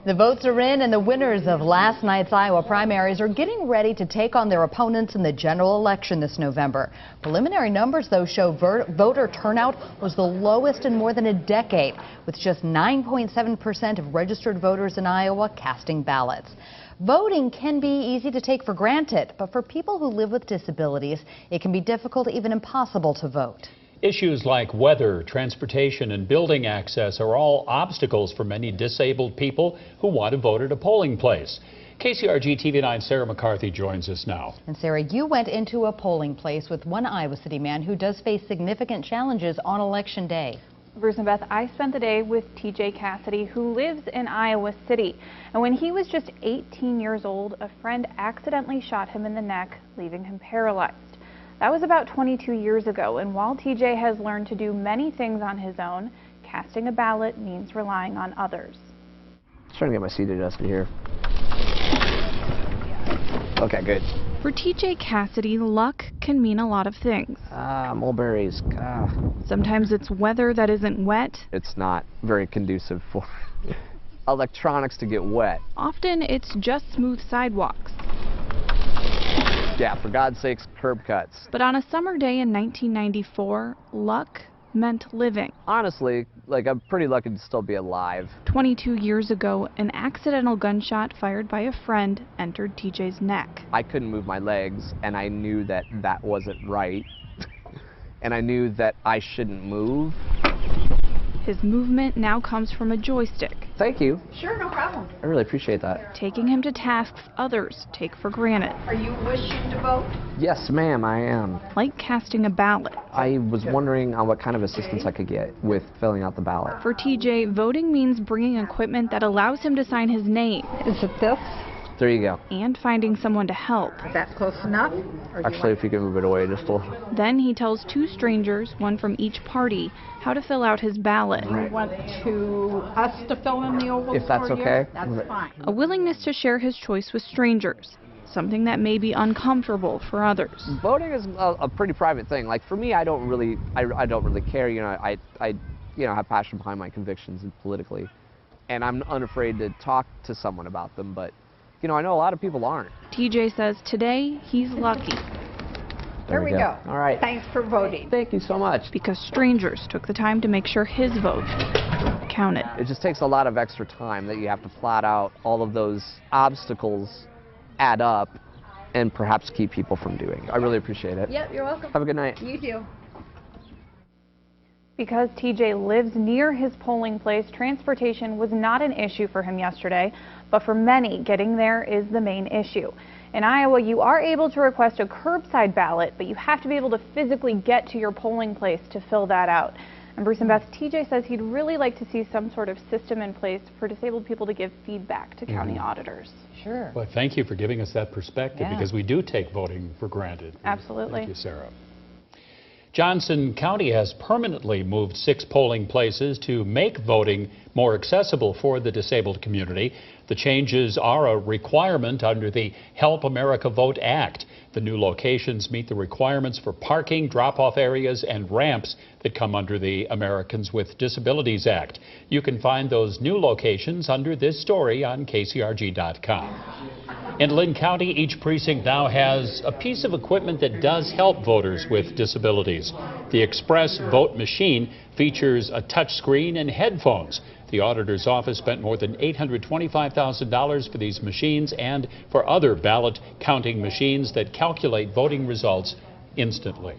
The votes are in, and the winners of last night's Iowa primaries are getting ready to take on their opponents in the general election this November. Preliminary numbers, though, show voter turnout was the lowest in more than a decade, with just 9.7% of registered voters in Iowa casting ballots. Voting can be easy to take for granted, but for people who live with disabilities, it can be difficult, even impossible, to vote. Issues like weather, transportation, and building access are all obstacles for many disabled people who want to vote at a polling place. KCRG TV9's Sarah McCarthy joins us now. And Sarah, you went into a polling place with one Iowa City man who does face significant challenges on Election Day. Bruce and Beth, I spent the day with TJ Cassidy, who lives in Iowa City. And when he was just 18 years old, a friend accidentally shot him in the neck, leaving him paralyzed. That was about 22 years ago, and while TJ has learned to do many things on his own, casting a ballot means relying on others. Trying to get my seat adjusted here. Okay, good. For TJ Cassidy, luck can mean a lot of things. Mulberries. Sometimes it's weather that isn't wet. It's not very conducive for electronics to get wet. Often it's just smooth sidewalks. Yeah, for God's sakes, curb cuts. But on a summer day in 1994, luck meant living. Honestly, I'm pretty lucky to still be alive. 22 years ago, an accidental gunshot fired by a friend entered TJ's neck. I couldn't move my legs, and I knew that that wasn't right. And I knew that I shouldn't move. His movement now comes from a joystick. Thank you. Sure, no problem. I really appreciate that. Taking him to tasks others take for granted. Are you wishing to vote? Yes, ma'am, I am. Like casting a ballot. I was wondering on what kind of assistance I could get with filling out the ballot. For TJ, voting means bringing equipment that allows him to sign his name. Is it this? There you go. And finding someone to help. Is that close enough? Actually, if you can move it away just a little. Then he tells two strangers, one from each party, how to fill out his ballot. You want us to fill in the ovals If that's for you? okay. That's fine. A willingness to share his choice with strangers, something that may be uncomfortable for others. Voting is a pretty private thing. Like for me, I don't really care. You know, I have passion behind my convictions politically, and I'm unafraid to talk to someone about them. But I know a lot of people aren't. TJ says today he's lucky. There we go. All right. Thanks for voting. Thank you so much. Because strangers took the time to make sure his vote counted. It just takes a lot of extra time that you have to plot out. All of those obstacles add up and perhaps keep people from doing. I really appreciate it. Yep, you're welcome. Have a good night. You too. Because TJ lives near his polling place, transportation was not an issue for him yesterday, but for many, getting there is the main issue. In Iowa, you are able to request a curbside ballot, but you have to be able to physically get to your polling place to fill that out. And Bruce and Beth, TJ says he'd really like to see some sort of system in place for disabled people to give feedback to county auditors. Sure. Well, thank you for giving us that perspective, because we do take voting for granted. Absolutely. Thank you, Sarah. Johnson County has permanently moved 6 polling places to make voting more accessible for the disabled community. The changes are a requirement under the Help America Vote Act. The new locations meet the requirements for parking, drop-off areas, and ramps that come under the Americans with Disabilities Act. You can find those new locations under this story on KCRG.com. In Linn County, each precinct now has a piece of equipment that does help voters with disabilities. The Express Vote machine features a touch screen and headphones. The auditor's office spent more than $825,000 for these machines and for other ballot counting machines that calculate voting results instantly.